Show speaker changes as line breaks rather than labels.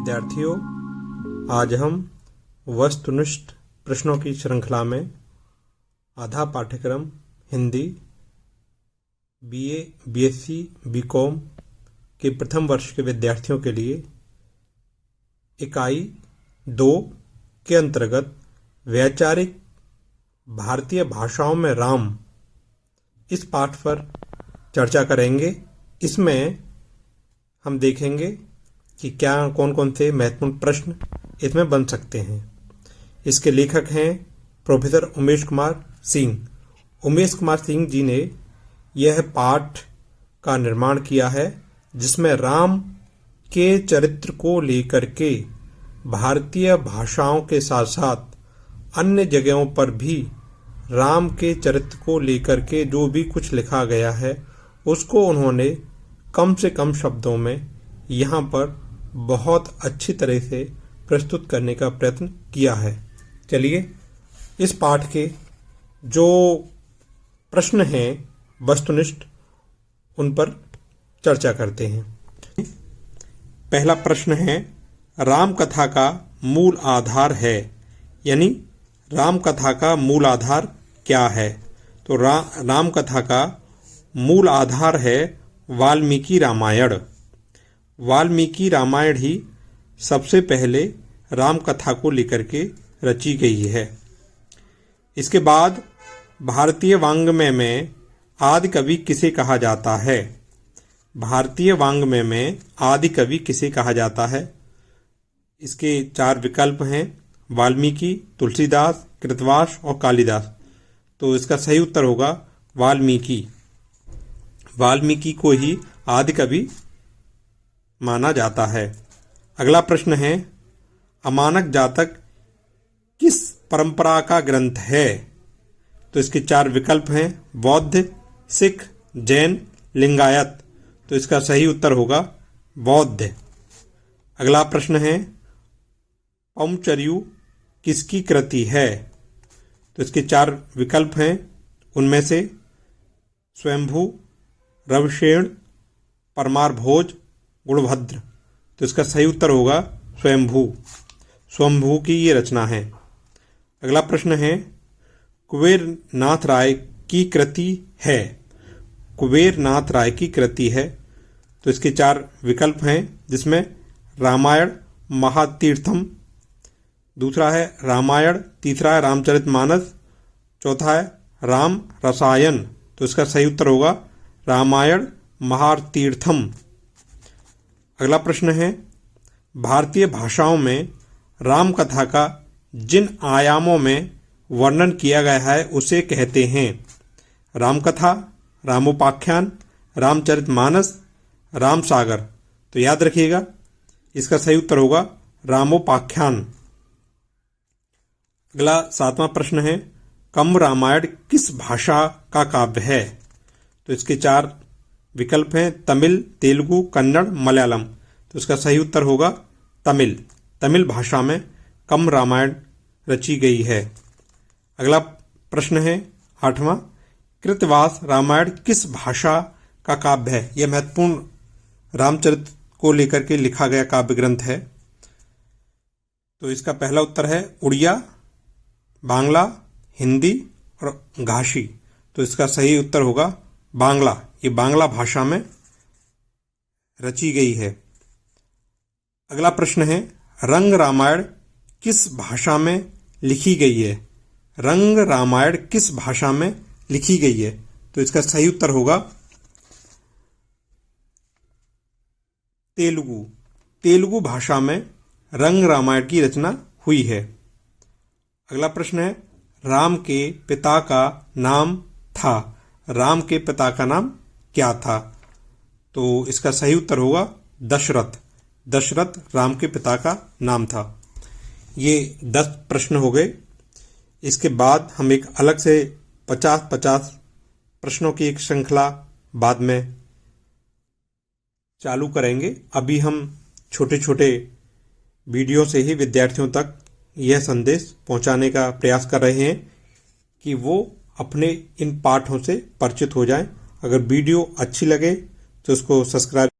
विद्यार्थियों, आज हम वस्तुनिष्ठ प्रश्नों की श्रृंखला में आधा पाठ्यक्रम हिंदी बीए, बीएससी, बीकॉम के प्रथम वर्ष के विद्यार्थियों के लिए इकाई 2 के अंतर्गत वैचारिक भारतीय भाषाओं में राम इस पाठ पर चर्चा करेंगे। इसमें हम देखेंगे कि क्या कौन कौन से महत्वपूर्ण प्रश्न इसमें बन सकते हैं। इसके लेखक हैं प्रोफेसर उमेश कुमार सिंह। उमेश कुमार सिंह जी ने यह पाठ का निर्माण किया है, जिसमें राम के चरित्र को लेकर के भारतीय भाषाओं के साथ साथ अन्य जगहों पर भी राम के चरित्र को लेकर के जो भी कुछ लिखा गया है उसको उन्होंने कम से कम शब्दों में यहाँ पर बहुत अच्छी तरह से प्रस्तुत करने का प्रयत्न किया है। चलिए इस पाठ के जो प्रश्न हैं वस्तुनिष्ठ उन पर चर्चा करते हैं। पहला प्रश्न है, राम कथा का मूल आधार है, यानी राम कथा का मूल आधार क्या है। तो राम कथा का मूल आधार है वाल्मीकि रामायण। वाल्मीकि रामायण ही सबसे पहले राम कथा को लेकर के रची गई है। इसके बाद भारतीय वाङ्मय में आदि कवि किसे कहा जाता है। भारतीय वाङ्मय में आदि कवि किसे कहा जाता है। इसके 4 विकल्प हैं, वाल्मीकि, तुलसीदास, कृतवास और कालिदास। तो इसका सही उत्तर होगा वाल्मीकि। वाल्मीकि को ही आदि कवि माना जाता है। अगला प्रश्न है, अमानक जातक किस परंपरा का ग्रंथ है। तो इसके 4 विकल्प हैं, बौद्ध, सिख, जैन, लिंगायत। तो इसका सही उत्तर होगा बौद्ध। अगला प्रश्न है, पौंचर्यु किसकी कृति है। तो इसके 4 विकल्प हैं, उनमें से स्वयंभू, रविशेण, परमार भोज, गुणभद्र। तो इसका सही उत्तर होगा स्वयंभू। स्वयंभू की ये रचना है। अगला प्रश्न है, कुबेर नाथ राय की कृति है। कुबेर नाथ राय की कृति है। तो इसके 4 विकल्प हैं, जिसमें रामायण महातीर्थम, दूसरा है रामायण, तीसरा है रामचरितमानस, चौथा है राम रसायन। तो इसका सही उत्तर होगा रामायण महातीर्थम। अगला प्रश्न है, भारतीय भाषाओं में राम कथा का जिन आयामों में वर्णन किया गया है उसे कहते हैं। रामकथा, रामोपाख्यान, रामचरितमानस, रामसागर। तो याद रखिएगा, इसका सही उत्तर होगा रामोपाख्यान। अगला 7वां प्रश्न है, कंब रामायण किस भाषा का काव्य है। तो इसके 4 विकल्प हैं, तमिल, तेलुगु, कन्नड़, मलयालम। तो इसका सही उत्तर होगा तमिल। तमिल भाषा में कंब रामायण रची गई है। अगला प्रश्न है 8वां, कृतवास रामायण किस भाषा का काव्य है। यह महत्वपूर्ण रामचरित को लेकर के लिखा गया काव्य ग्रंथ है। तो इसका पहला उत्तर है उड़िया, बांग्ला, हिंदी और घासी। तो इसका सही उत्तर होगा बांग्ला। ये बांग्ला भाषा में रची गई है। अगला प्रश्न है, रंग रामायण किस भाषा में लिखी गई है। रंग रामायण किस भाषा में लिखी गई है। तो इसका सही उत्तर होगा तेलुगु। तेलुगु भाषा में रंग रामायण की रचना हुई है। अगला प्रश्न है, राम के पिता का नाम था। राम के पिता का नाम क्या था। तो इसका सही उत्तर होगा दशरथ। दशरथ राम के पिता का नाम था। ये 10 प्रश्न हो गए। इसके बाद हम एक अलग से 50-50 प्रश्नों की एक श्रृंखला बाद में चालू करेंगे। अभी हम छोटे छोटे वीडियो से ही विद्यार्थियों तक यह संदेश पहुंचाने का प्रयास कर रहे हैं कि वो अपने इन पाठों से परिचित हो जाएं। अगर वीडियो अच्छी लगे तो उसको सब्सक्राइब